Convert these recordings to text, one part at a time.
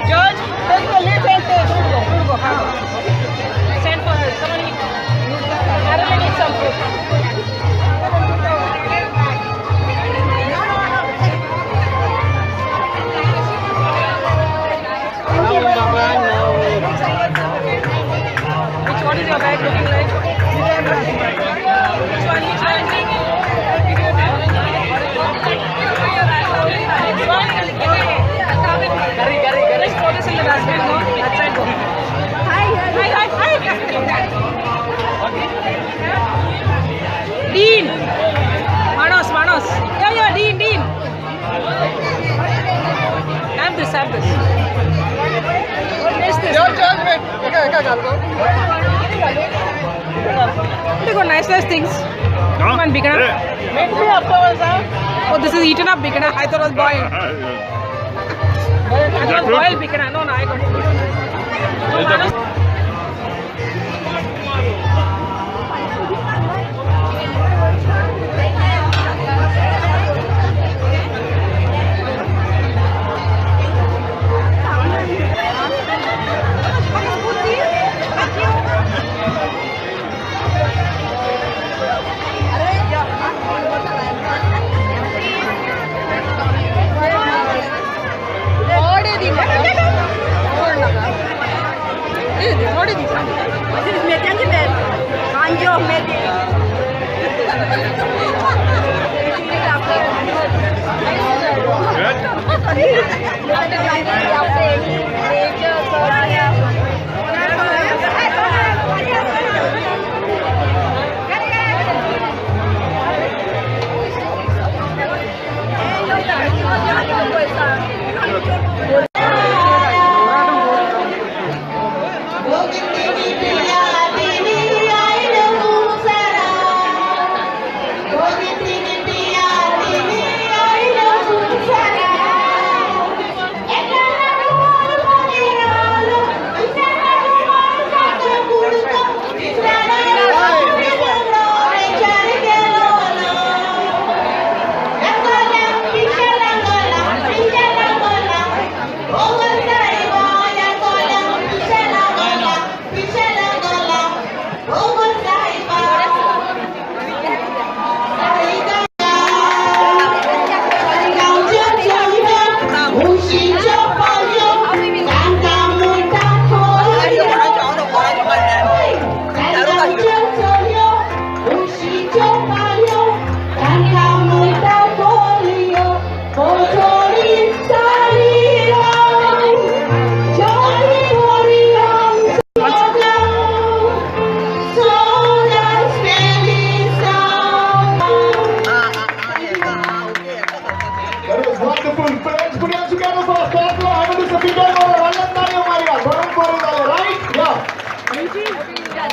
George, take the lead and go. Send for her. Somebody. Caroline needs some food. What is your bag looking like? Which one? Let's throw this in the basket, no? That side go. Hi. Dean. Manos. Yeah, Dean. Have this. What is this? George, wait. They got nice things. Come on, Bikana. Make me afterwards, huh? Oh, this is eaten up, Bikana. I thought it was boiled. I thought it was boiled, Bikana. No, I got it.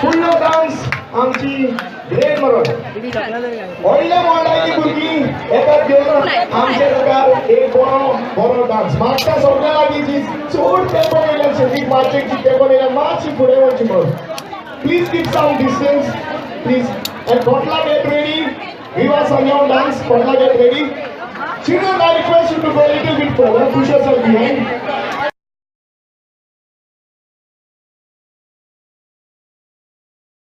फुल्लो dance आमची great म्हणून व्हडल्या मोडाची भुरगीं येतात घेवन आमचे प्रकार एक बरो डान्स म्हाका सगळ्या लागीं जी चड तेंपो येयल्या संगीत मार्चेची तेंपो येयल्या मातशी फुडें वचची म्हणून please keep some distance please and Kotla get ready Viva Sanyam dance Kotla get ready children I request you to go a little bit forward push yourself behind